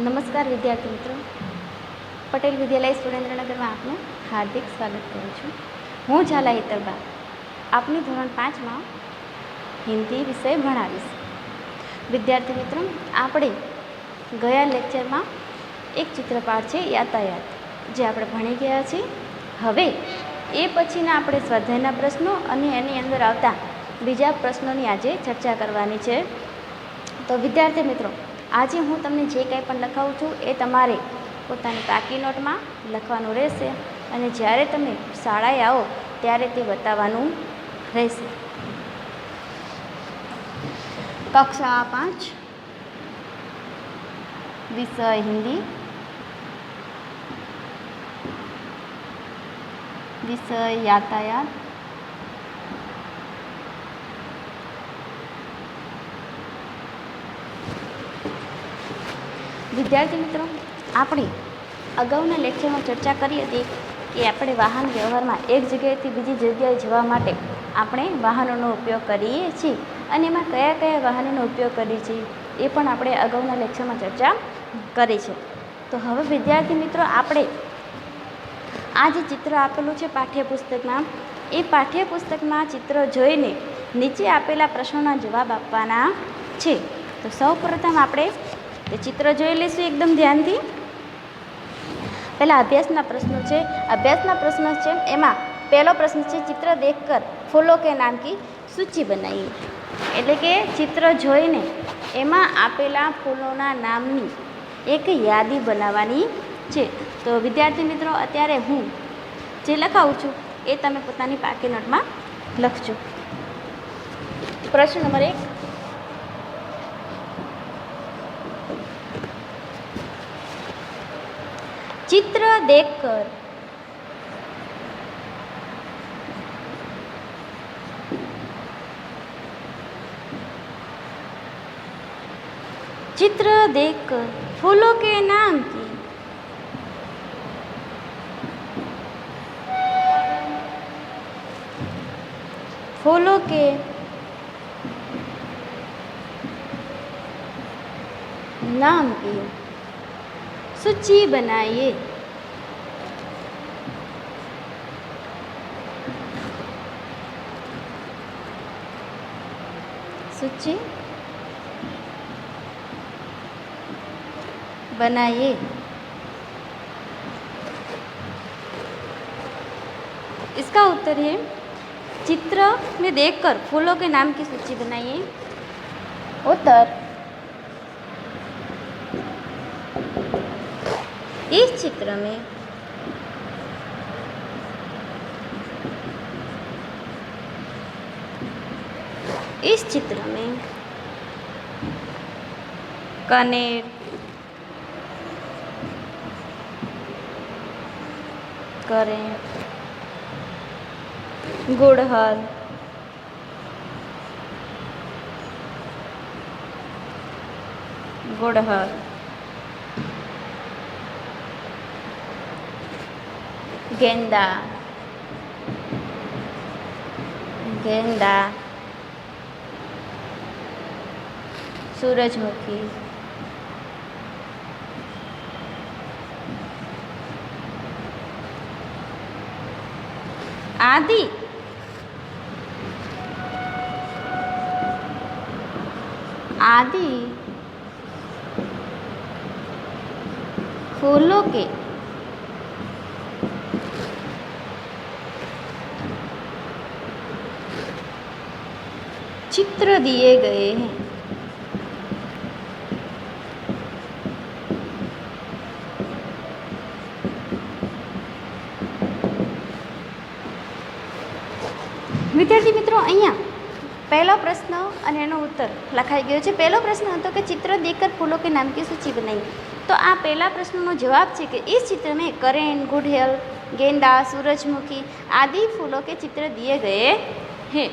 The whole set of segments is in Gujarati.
નમસ્કાર વિદ્યાર્થી મિત્રો, પટેલ વિદ્યાલય સુરેન્દ્રનગરમાં આપનું હાર્દિક સ્વાગત કરું છું. હું ઝાલા હેતલબા આપની ધોરણ 5માં હિન્દી વિષય ભણાવીશ. વિદ્યાર્થી મિત્રો, આપણે ગયા લેક્ચરમાં એક ચિત્રપાઠ છે યાતાયાત, જે આપણે ભણી ગયા છીએ. હવે એ પછીના આપણે સ્વાધ્યાયના પ્રશ્નો અને એની અંદર આવતા બીજા પ્રશ્નોની આજે ચર્ચા કરવાની છે. તો વિદ્યાર્થી મિત્રો, આજે હું તમને જે કંઈ પણ લખાવું છું એ તમારે પોતાની પાકી નોટમાં લખવાનું રહેશે અને જ્યારે તમે શાળાએ આવો ત્યારે તે બતાવવાનું રહેશે. કક્ષા 5 વિષય હિન્દી, વિષય યાતાયાત, વિદ્યાર્થી મિત્રો, આપણે અગાઉના લેક્ચરમાં ચર્ચા કરી હતી કે આપણે વાહન વ્યવહારમાં એક જગ્યાએથી બીજી જગ્યાએ જવા માટે આપણે વાહનોનો ઉપયોગ કરીએ છીએ અને એમાં કયા કયા વાહનોનો ઉપયોગ કરીએ છીએ એ પણ આપણે અગાઉના લેક્ચરમાં ચર્ચા કરી છે. તો હવે વિદ્યાર્થી મિત્રો, આપણે આ જે ચિત્ર આપેલું છે પાઠ્યપુસ્તકમાં, એ પાઠ્યપુસ્તકમાં ચિત્ર જોઈને નીચે આપેલા પ્રશ્નોના જવાબ આપવાના છે. તો સૌ પ્રથમ આપણે તે ચિત્ર જોઈ લઈશું એકદમ ધ્યાનથી. પહેલા અભ્યાસના પ્રશ્નો છે. અભ્યાસના પ્રશ્નો છે એમાં પહેલો પ્રશ્ન છે, ચિત્ર દેખકર ફૂલો કે નામ કી સૂચિ બનાવીએ. એટલે કે ચિત્ર જોઈને એમાં આપેલા ફૂલોના નામની એક યાદી બનાવવાની છે. તો વિદ્યાર્થી મિત્રો, અત્યારે હું જે લખાવું છું એ તમે પોતાની પાકી નોટમાં લખજો. પ્રશ્ન નંબર 1, चित्र देखकर चित्र देखकर फूलों के नाम की फूलों के नाम की सूची बनाइए. सूची बनाइए. इसका उत्तर है, चित्र में देखकर फूलों के नाम की सूची बनाइए. उत्तर, इस चित्र में कनेर, करें, गुड़हल, गेंदा, सूरजमुखी, आदि फूलों के चित्र दिए गए हैं. વિદ્યાર્થી મિત્રો, અહીંયા પહેલો પ્રશ્ન અને એનો ઉત્તર લખાઈ ગયો છે. પહેલો પ્રશ્ન હતો કે ચિત્ર દેખકર ફૂલો કે નામ की सूची बनाइए. તો આ પહેલા પ્રશ્નનો જવાબ છે કે इस चित्र में करेन, गुड़हल, गेंदा, सूरजमुखी आदि फूलों के चित्र दिए गए हैं.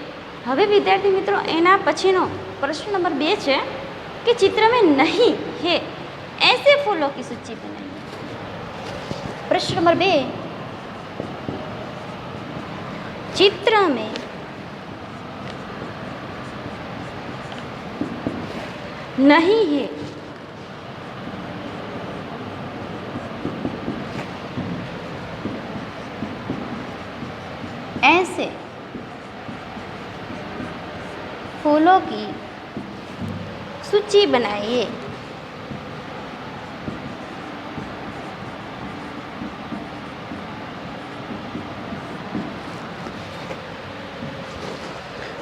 હવે વિદ્યાર્થી મિત્રો, એના પછીનો પ્રશ્ન નંબર 2 છે कि चित्र में नहीं है ऐसे फूलों की सूची बनाइए. प्रश्न नंबर 2, चित्र में नहीं है ऐसे फूलों की सूची बनाइए।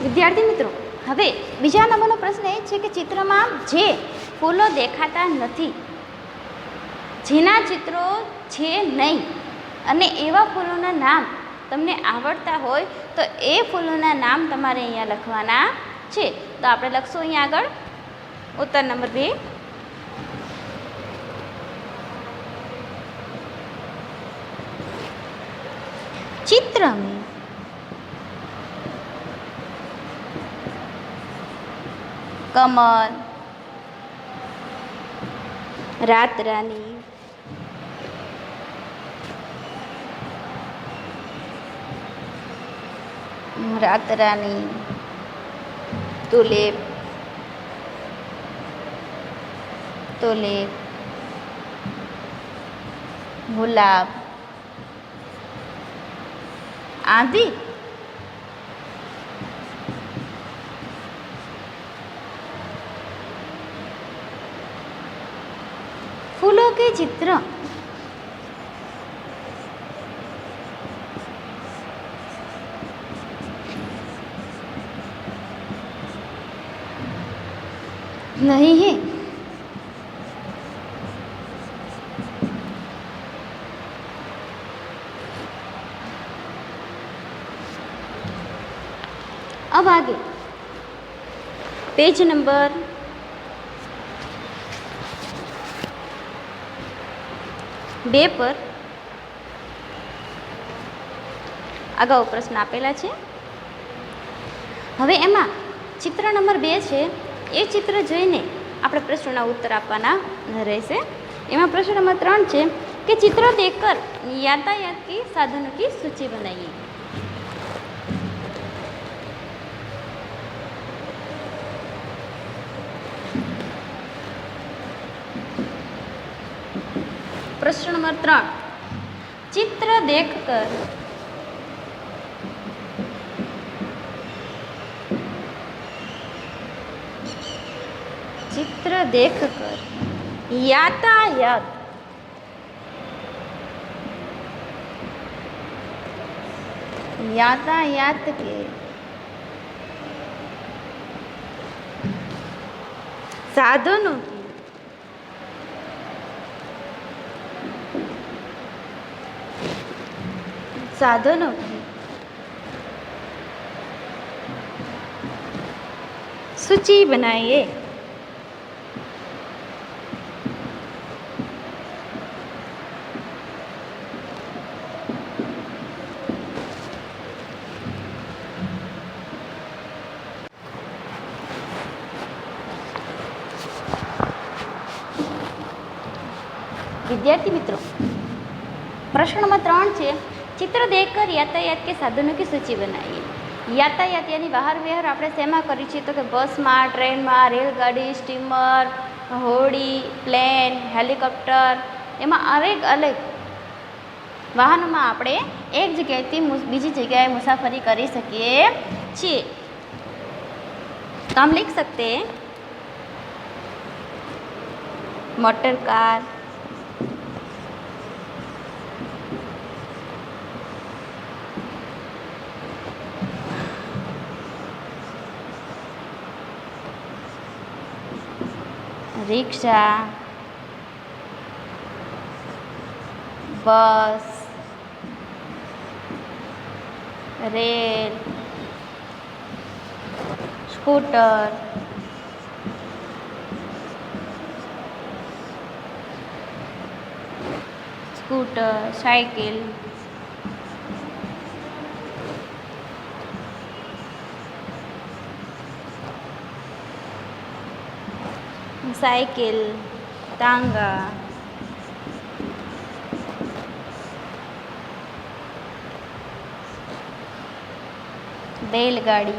વિદ્યાર્થી મિત્રો, હવે બીજા નંબરનો પ્રશ્ન એ છે કે ચિત્રમાં જે ફૂલો દેખાતા નથી, જેના ચિત્રો છે નહીં અને એવા ફૂલોના નામ તમને આવડતા હોય તો એ ફૂલોના નામ તમારે અહીંયા લખવાના છે. તો આપણે લખશું અહીંયા આગળ ઉત્તર નંબર 2. चित्र में कमल, रात रानी, तुलिप, गुलाब आदि फूलों के चित्र नहीं है। अब आगे पेज नंबर 2 पर अगाऊ प्रश्न आपेला है। हवे एमा चित्र नंबर 2 है, ये चित्र जोईने આપણે પ્રશ્નોના ઉત્તર આપવાના રહેશે. એમાં પ્રશ્ન નંબર 3 છે કે चित्र देखकर यातायात के साधनों की सूची बनाइए. प्रश्न नंबर 3, चित्र देखकर यातायात के साधनों की सूची बनाइए. विद्यार्थी मित्रों, प्रश्न नंबर 3 है, चित्र देखकर यातायात के साधनों की सूची बनाइए. यातायात यानी वाहन व्यवहार આપણે શેમાં કરી છે તો કે બસમાં, ટ્રેનમાં, રેલગાડી, સ્ટીમર, હોડી, પ્લેન, હેલિકોપ્ટર, એમાં અલગ વાહનોમાં આપણે એક જગ્યાએથી બીજી જગ્યાએ મુસાફરી કરી શકીએ છીએ. તો हम लिख सकते हैं मोटर कार, रिक्शा, बस, रेल, स्कूटर, साइकिल, टांगा, बैलगाड़ी,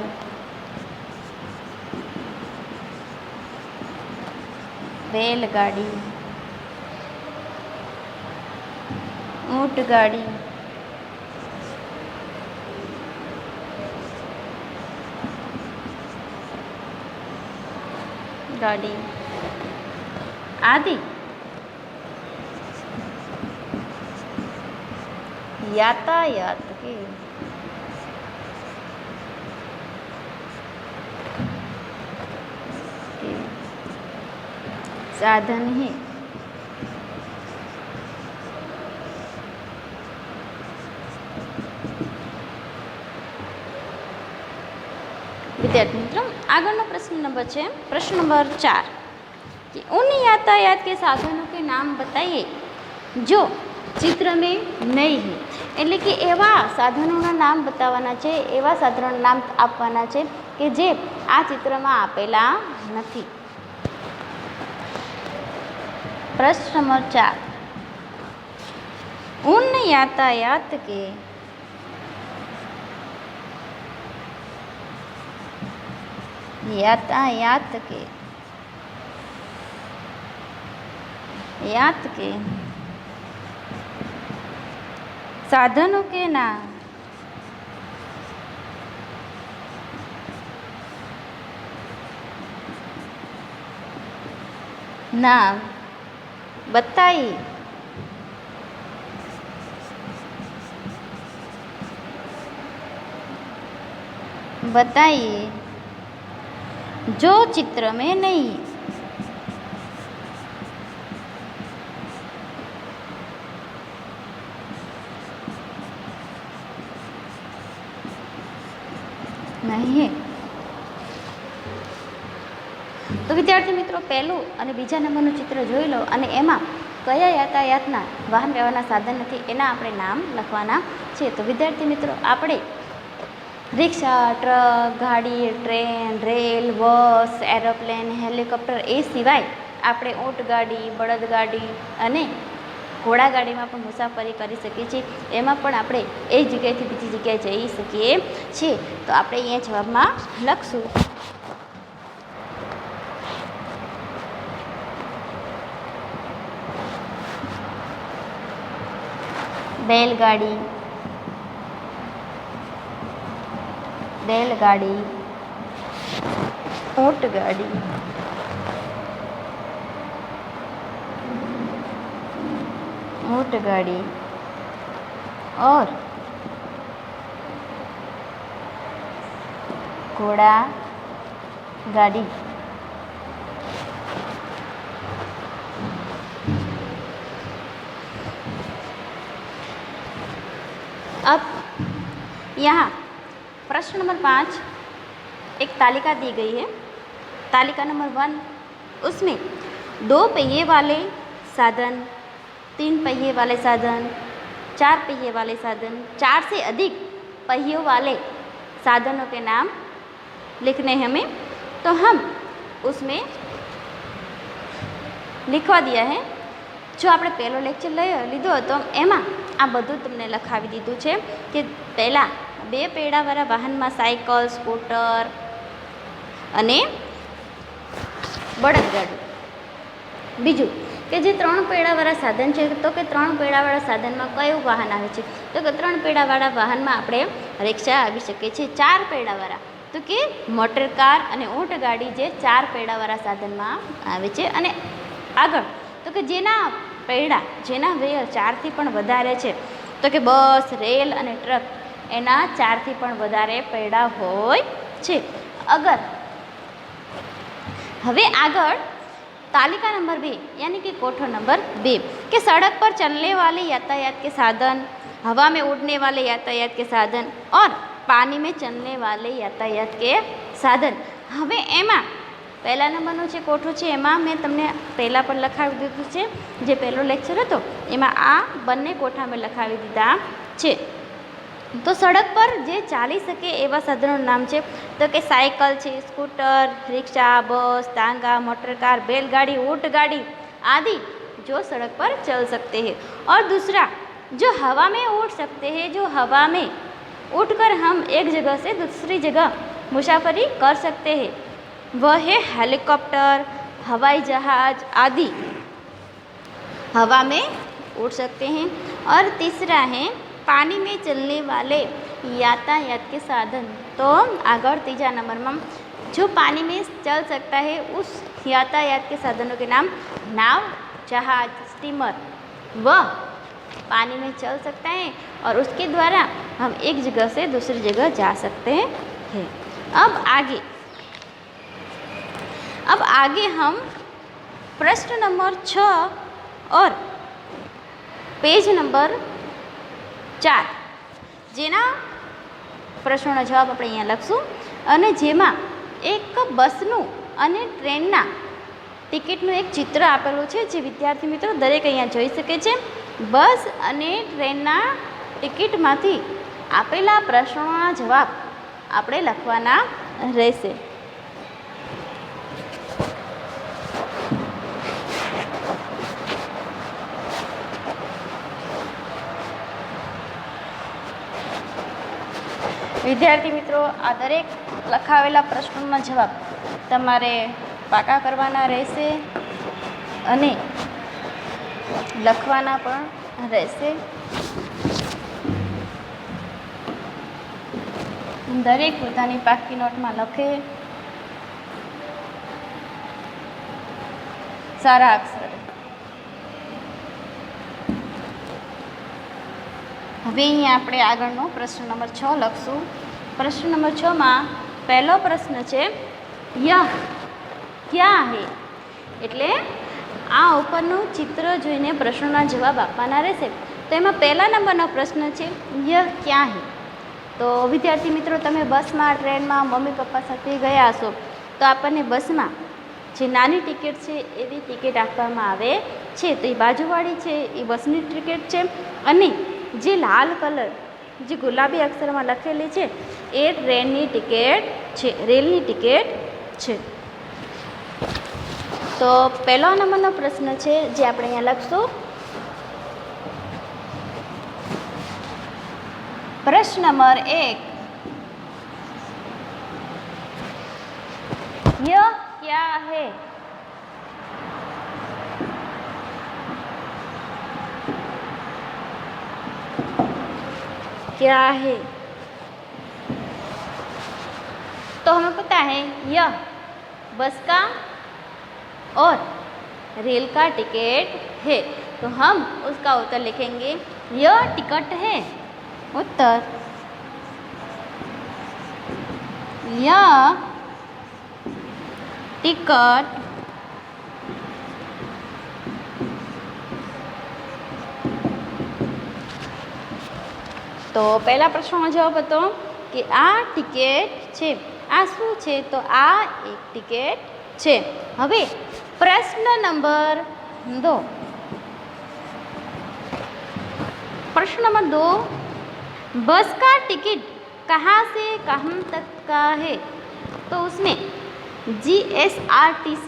ऊंट गाड़ी, गाड़ी आदि यातायात के साधन है। विद्यार्थी मित्रों आगळनो प्रश्न नंबर है प्रश्न नंबर 4 कि उन यातायात के साधनों के नाम बताइए जो चित्र में नहीं है। એટલે કે એવા સાધનોના નામ બતાવવાના છે, એવા સાધનોના નામ આપવાના છે કે જે આ ચિત્રમાં આપેલા નથી। प्रश्न नंबर 4 उन यातायात के साधनों के नाम बताइए जो चित्र में नहीं। है तो विद्यार्थी मित्रों पहलू और बीजा नंबरનું चित्र જોઈ લો અને એમાં કયા યાતાયાતના વાહન વ્યવહારના સાધન નથી એના આપણે નામ લખવાના છે। તો વિદ્યાર્થી મિત્રો આપણે રિક્ષા, ટ્રક, ગાડી, ટ્રેન, રેલ, બસ, એરોપ્લેન, હેલિકોપ્ટર એ સિવાય આપણે ઊંટગાડી, બળદગાડી અને ઘોડાગાડીમાં પણ મુસાફરી કરી શકીએ છીએ। એમાં પણ આપણે એક જગ્યાએથી બીજી જગ્યાએ જઈ શકીએ છીએ। તો આપણે અહીંયા જવાબમાં લખશું बैलगाड़ी, ऊंटगाड़ी, और घोड़ा गाड़ी। अब यहाँ प्रश्न नंबर 5 एक तालिका दी गई है। तालिका नंबर 1 उसमें 2 पहिए वाले साधन, 3 पहिए वाले साधन, 4 पहिए वाले साधन, 4 से अधिक पहियों वाले साधनों के नाम लिखने हैं हमें। तो हम उसमें लिखवा दिया है। जो આપણે પહેલો લેક્ચર લીધો હતો એમાં આ બધું તમને લખાવી દીધું છે કે પહેલાં 2 પૈડાવાળા વાહનમાં સાયકલ, સ્કૂટર અને બળદગાડું। બીજું કે જે 3 પૈડાવાળા સાધન છે તો કે 3 પૈડાવાળા સાધનમાં કયું વાહન આવે છે તો કે 3 પૈડાવાળા વાહનમાં આપણે રિક્ષા આવી શકે છે। 4 પૈડાવાળા તો કે મોટર કાર અને ઊંટગાડી જે 4 પૈડાવાળા સાધનમાં આવે છે। અને આગળ તો કે જેના પૈડા જેના વેય 4થી પણ વધારે છે તો કે બસ, રેલ અને ટ્રક એના 4થી પણ વધારે પૈડા હોય છે। અગર હવે આગળ तालिका नंबर 2 यानी कि कोठो नंबर 2 कि सड़क पर चलने वाले यातायात के साधन, हवा में उड़ने वाले यातायात के साधन और पानी में चलने वाले यातायात के साधन। हवे एमा पहला नंबरનો જે કોઠો છે એમાં મેં તમને પહેલાં પણ લખાવી દીધું છે। જે પહેલો લેક્ચર હતો એમાં આ બંને કોઠા મેં લખાવી દીધા છે। તો સડક પર જે ચાલી શકે એવા સાધનોનું નામ છે તો કે સાયકલ છે, સ્કૂટર, રિક્ષા, બસ, तांगा, मोटर कार, बैलगाड़ी, ऊंटगाड़ी आदि जो सड़क पर चल सकते हैं। और दूसरा जो हवा में उड़ सकते हैं, जो हवा में उड़कर हम एक जगह से दूसरी जगह मुसाफरी कर सकते हैं वह है हेलीकॉप्टर, हवाई जहाज आदि हवा में उड़ सकते हैं। और तीसरा है पानी में चलने वाले यातायात के साधन। तो આગળ ત્રીજા નંબરમાં जो पानी में चल सकता है उस यातायात के साधनों के नाम नाव, जहाज, स्टीमर वह पानी में चल सकता है और उसके द्वारा हम एक जगह से दूसरी जगह जा सकते हैं। अब आगे हम प्रश्न नंबर 6 और पेज नंबर 4 જેના પ્રશ્નોના જવાબ આપણે અહીંયા લખશું અને જેમાં એક બસનું અને ટ્રેનના ટિકિટનું એક ચિત્ર આપેલું છે જે વિદ્યાર્થી મિત્રો દરેક અહીંયા જોઈ શકે છે. બસ અને ટ્રેનના ટિકિટમાંથી આપેલા પ્રશ્નોના જવાબ આપણે લખવાના રહેશે. વિદ્યાર્થી મિત્રો આ દરેક લખાવેલા પ્રશ્નોના જવાબ તમારે પાકા કરવાના રહેશે અને લખવાના પણ રહેશે. દરેક પોતાની પાકી નોટમાં લખે સારા અક્ષરે. હવે અહીંયા આપણે આગળનો પ્રશ્ન નંબર 6 લખશું. પ્રશ્ન નંબર 6માં પહેલો પ્રશ્ન છે યહ ક્યા હે, એટલે આ ઉપરનું ચિત્ર જોઈને પ્રશ્નોના જવાબ આપવાના રહેશે. તો એમાં પહેલા નંબરનો પ્રશ્ન છે યહ ક્યા હે. તો વિદ્યાર્થી મિત્રો તમે બસમાં, ટ્રેનમાં મમ્મી પપ્પા સાથે ગયા હશો તો આપણને બસમાં જે નાની ટિકિટ છે એવી ટિકિટ આપવામાં આવે છે. તો એ બાજુવાળી છે એ બસની ટિકિટ છે અને જે લાલ કલર જે ગુલાબી અક્ષરમાં લખેલી છે એ ટ્રેનની ટિકિટ છે, રેલની ટિકિટ છે. તો પહેલો નંબરનો પ્રશ્ન છે જે આપણે અહીંયા લખશું. પ્રશ્ન નંબર 1 યહ ક્યા હે. क्या है? तो हमें पता है यह बस का और रेल का टिकट है. तो हम उसका उत्तर लिखेंगे यह टिकट है. उत्तर यह टिकट તો પહેલા પ્રશ્નનો જવાબ હતો કે આ ટિકિટ છે. આ શું છે? તો આ એક ટિકિટ છે. હવે પ્રશ્ન નંબર 2. प्रश्न नंबर 2 बस का टिकट कहाँ से कहाँ तक का है. तो उसमें GSRTC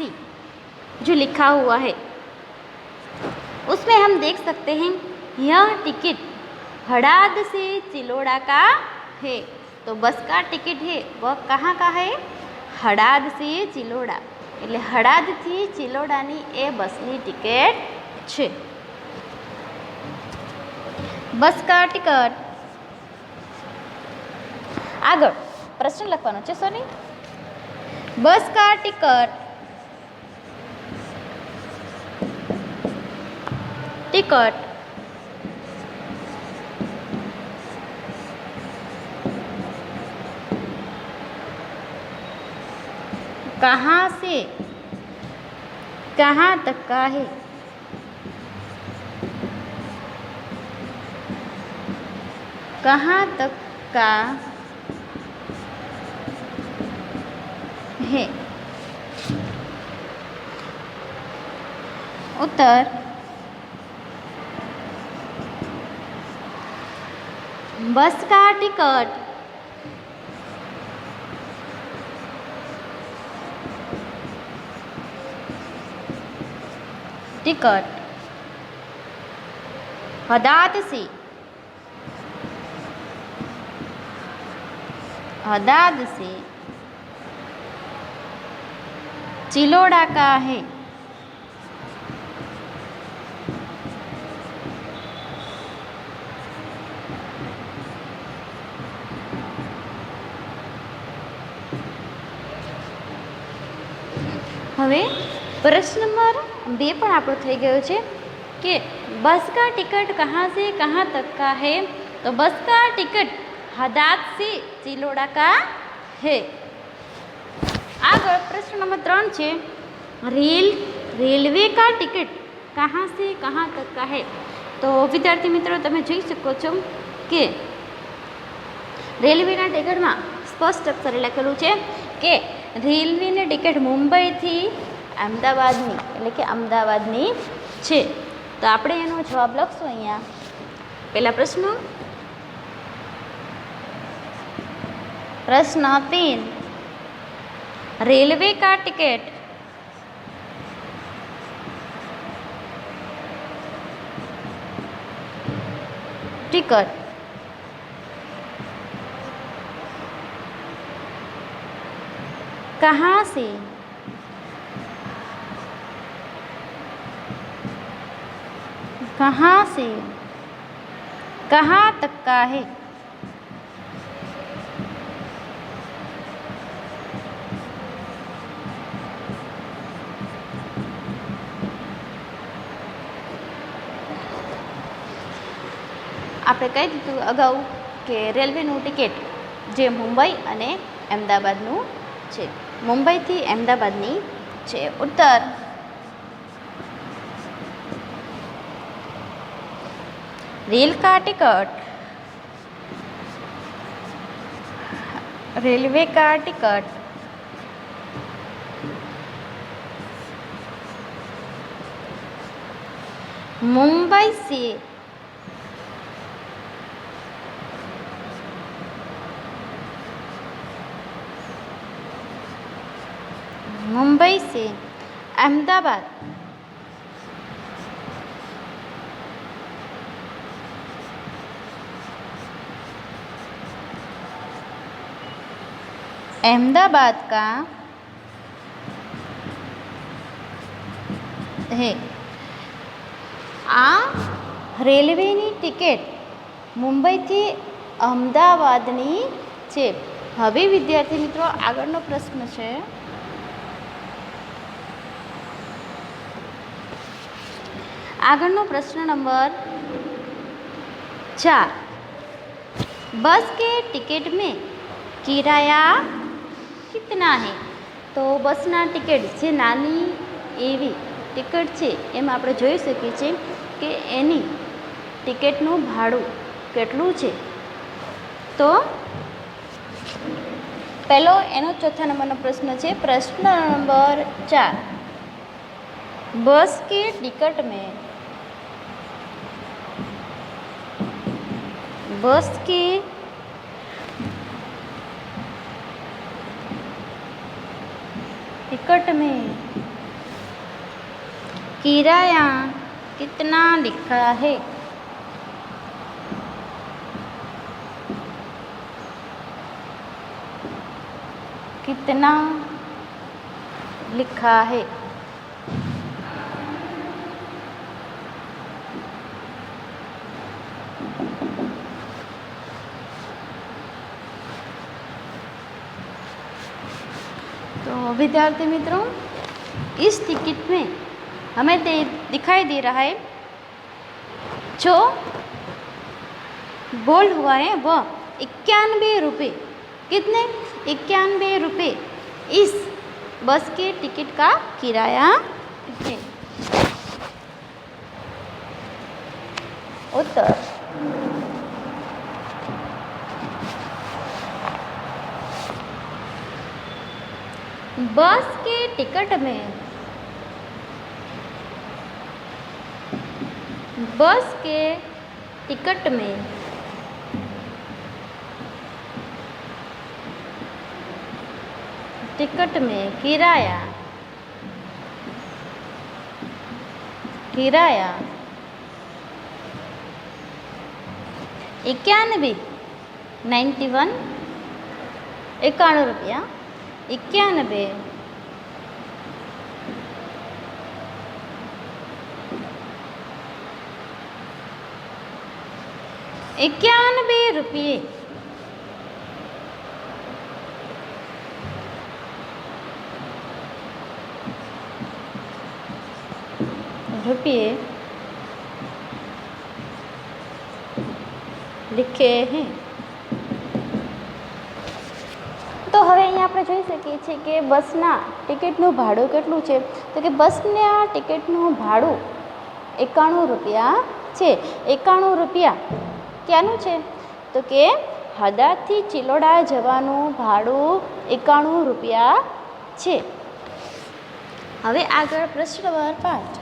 जो लिखा हुआ है उसमें हम देख सकते हैं यह टिकट हड़ाद से चिलोड़ा का है. तो बस का टिकट है वह कहाँ का है? हड़ाद से चिलोड़ा. એટલે હળાદથી ચિલોડાની એ બસની ટિકિટ છે. બસ કા ટિકટ. આગળ પ્રશ્ન લખવાનો છે સોની. બસ કા ટિકટ टिकट कहाँ से कहाँ तक का है. कहाँ तक का है. उत्तर बस का टिकट टिकट हदाद से चिलोड़ा का है. હવે प्रश्न नंबर 2 પણ આપણો થઈ ગયો છે कि बस का टिकट कहाँ से कहाँ तक का है। तो बस का टिकट हदाद से चिलोड़ा का है। आगे प्रश्न नंबर 3 છે रेलवे का टिकट कहाँ से कहाँ तक का है। तो विद्यार्थी मित्रों તમે જોઈ શકો છો કે રેલવેના ટિકિટમાં સ્પષ્ટ અક્ષરે લખેલું છે કે રેલવેની ટિકિટ મુંબઈથી અમદાવાદની એટલે કે અમદાવાદની છે। तो આપણે એનો જવાબ લખશું અહીંયા। પહેલા प्रश्न 3 रेलवे का टिकट कहाँ से कहाँ तक का है। આપણે કહી દીધું અગાઉ કે રેલવેનું ટિકિટ જે મુંબઈ અને અમદાવાદનું છે, મુંબઈથી અમદાવાદની છે। ઉત્તર रेल का टिकट रेलवे का टिकट मुंबई से अहमदाबाद अहमदाबाद का है। आ रेलवेनी टिकિટ મુંબઈથી અમદાવાદની છે। હવે વિદ્યાર્થી મિત્રો આગળનો પ્રશ્ન છે આગળનો પ્રશ્ન નંબર 4 बस के टिकट में किराया कितना है। तो बसना टिकट जे नानी एवी टिकट है एम આપણે જોઈ શકીએ છીએ કે એની ટિકિટનું ભાડું કેટલું છે। તો પહેલો એનો ચોથા નંબરનો પ્રશ્ન છે। પ્રશ્ન નંબર 4 बस के टिकट में किराया कितना लिखा है। कितना लिखा है। तो विद्यार्थी मित्रों इस टिकट में हमें दिखाई दे रहा है जो बोल हुआ है वह 91 रुपये। कितने 91 रुपये इस बस के टिकट का किराया है। उत्तर बस के टिकट में किराया 91 91 रुपया 91 रुपये रुपये लिखे हैं। तो हवे अहीं આપણે જોઈ શકીએ છીએ કે બસના ટિકિટનું ભાડું કેટલું છે, તો કે બસના ટિકિટનું ભાડું 91 રૂપિયા છે। 91 રૂપિયા ક્યાંનું છે, તો કે હદાદથી ચિલોડા જવાનું ભાડું 91 રૂપિયા છે। હવે આગળ પ્રશ્ન નંબર 5,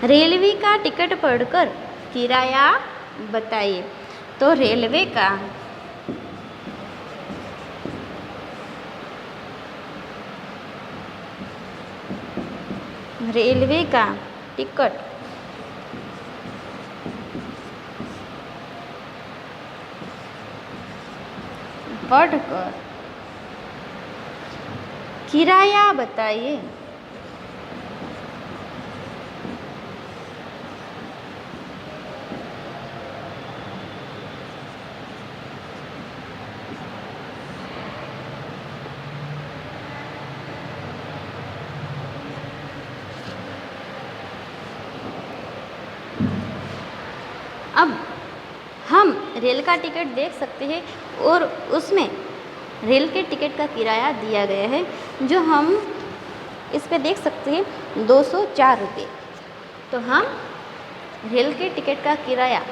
रेलवे का टिकट पढ़कर किराया बताइए। तो रेलवे का टिकट पढ़कर किराया बताइए। अब हम रेल का टिकट देख सकते हैं और उसमें रेल के टिकट का किराया दिया गया है, जो हम इस पे देख सकते हैं 204 रुपये। तो हम रेल के टिकट का किराया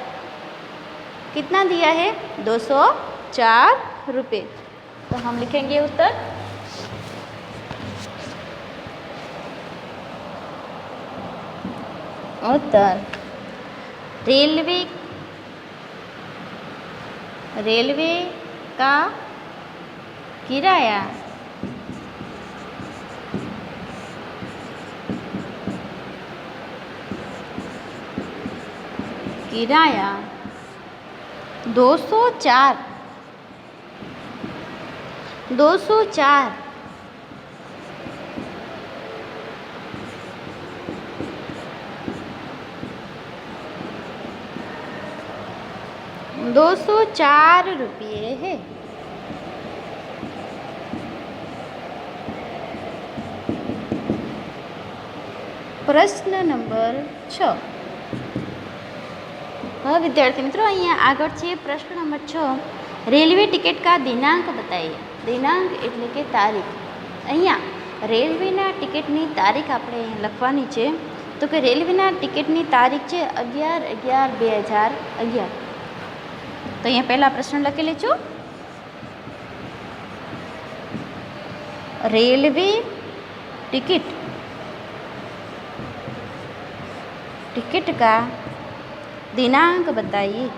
कितना दिया है, 204 रुपये। तो हम लिखेंगे उत्तर। रेलवे का किराया 204 204 रुपये है। प्रश्न नंबर 6। हाँ विद्यार्थी मित्रों, अहीं आगळ छे प्रश्न नंबर 6, रेलवे टिकट का दिनांक बताइए। दिनांक एटले के तारीख। अहीं रेलवेना टिकटनी तारीख आपणे लखवानी छे। तो कि रेलवेना टिकटनी तारीख छे 11/11/2011। तो अहीं पहला प्रश्न लखी लीजो। रेलवे टिकट का दिनांक बताइए।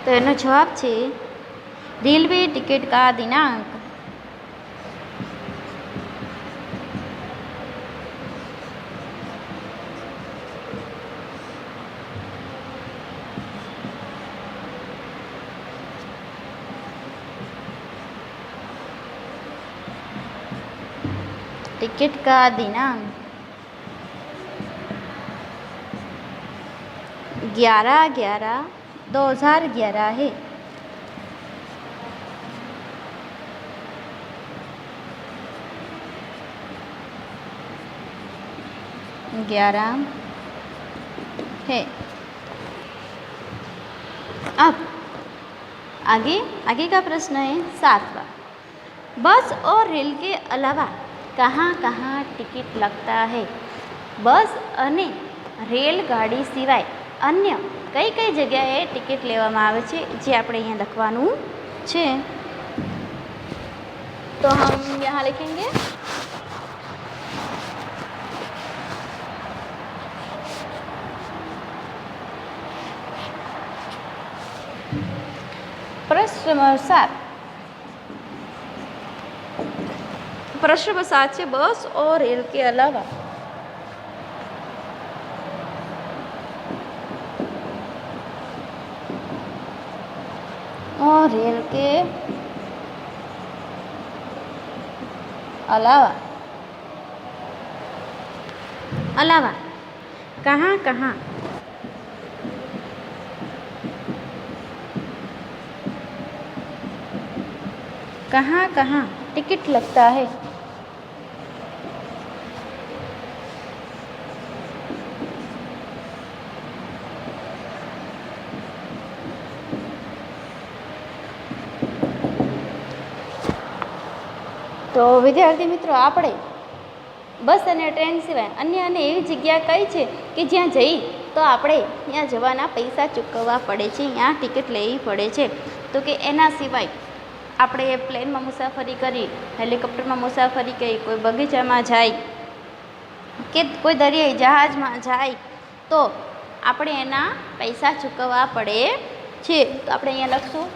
तो एनो जवाब है रेलवे टिकट का दिनांक 11/11/2011 है। है। अब आगे का प्रश्न है 7वां। बस और रेल के अलावा कहाँ कहाँ टिकट लगता है। बस अने रेलगाड़ी सिवाय अन्य कई कई जगह टिकट लेवामां आवे छे, जे आपणे अहींया लखवानुं छे। तो हम यहाँ लिखेंगे प्रश्न नंबर 7। प्रश्न नंबर 7 है बस और रेल के अलावा कहाँ कहाँ कहाँ कहाँ टिकट लगता है? તો વિદ્યાર્થી મિત્રો, આપણે બસ અને ટ્રેન સિવાય અન્ય એવી જગ્યા કઈ છે કે જ્યાં જઈ તો આપણે ત્યાં જવાના પૈસા ચૂકવવા પડે છે, ત્યાં ટિકિટ લેવી પડે છે? તો કે એના સિવાય આપણે પ્લેનમાં મુસાફરી કરી, હેલિકોપ્ટરમાં મુસાફરી કરી, કોઈ બગીચામાં જાય કે કોઈ દરિયાઈ જહાજમાં જાય તો આપણે એના પૈસા ચૂકવવા પડે છે. તો આપણે અહીંયા લખશું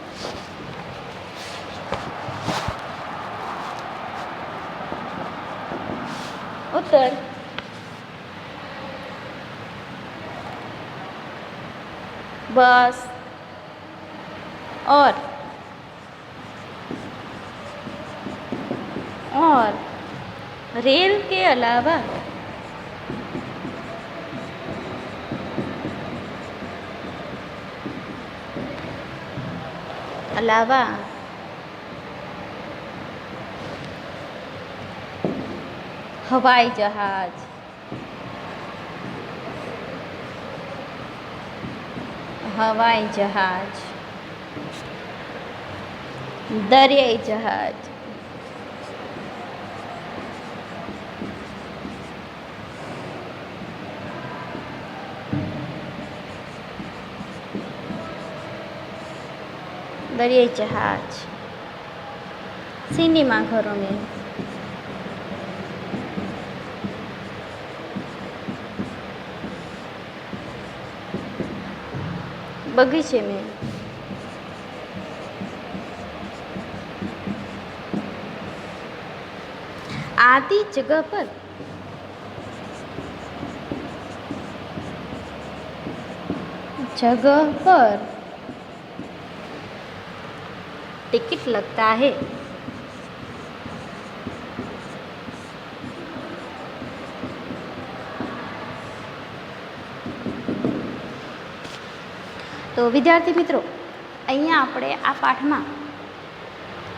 उत्तर बस और रेल के अलावा हवाई जहाज, दरियाई जहाज, सिनेमा घरों में, बगीचे में, आदि जगह पर टिकट लगता है. तो विद्यार्थी मित्रों, अहींया आपणे आ पाठमां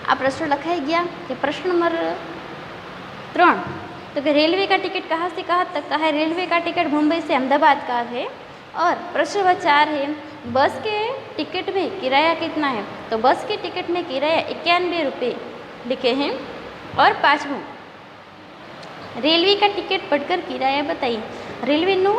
आ प्रश्न लखाई गया कि प्रश्न नंबर 3, तो कि रेलवे का टिकट कहाँ से कहाँ तक का है? रेलवे का टिकट मुंबई से अहमदाबाद का है. और प्रश्न नंबर 4 है, बस के टिकट में किराया कितना है? तो बस के टिकट में किराया 91 रुपये लिखे हैं. और 5वां, रेलवे का टिकट पढ़कर किराया बताइए. रेलवेનું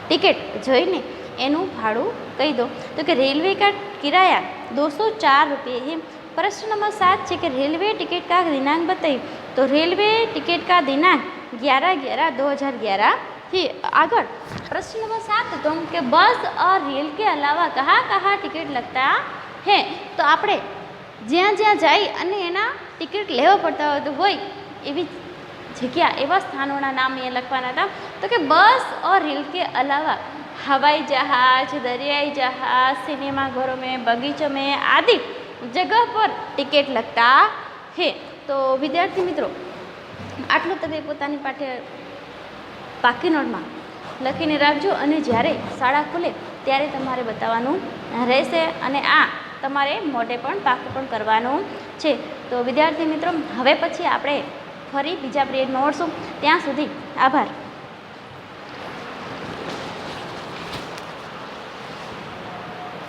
ટિકિટ જોઈને એનું ભાડું કહી દો. તો કે રેલવે का किराया 204 रुपये है. प्रश्न नंबर 7 है कि रेलवे टिकट का दिनांक बताइए. तो रेलवे टिकट का दिनांक 11/11/2011 है. आगे प्रश्न नंबर 7 तो कि बस और रेल के अलावा कहाँ कहाँ टिकट लगता है? तो આપણે જ્યાં જ્યાં જાય અને એના ટિકિટ લેવા પડતા હોય એવી જગ્યા, એવા સ્થાનોના નામ અહીંયા લખવાના હતા. તો કે બસ और रेल के अलावा हवाई जहाज, दरियाई जहाज, सिनेमा घरों में, बगीचों में आदि जगह पर टिकट लगता है. तो विद्यार्थी मित्रों, आटલું તમે પોતાની પાકી નોટમાં લખીને રાખજો અને જ્યારે શાળા ખુલે ત્યારે તમારે બતાવવાનું રહેશે અને આ તમારે મોઢે પણ પાકું પણ કરવાનું છે. તો વિદ્યાર્થી મિત્રો, હવે પછી આપણે ફરી બીજા પિરિયડમાં મળશું. ત્યાં સુધી આભાર.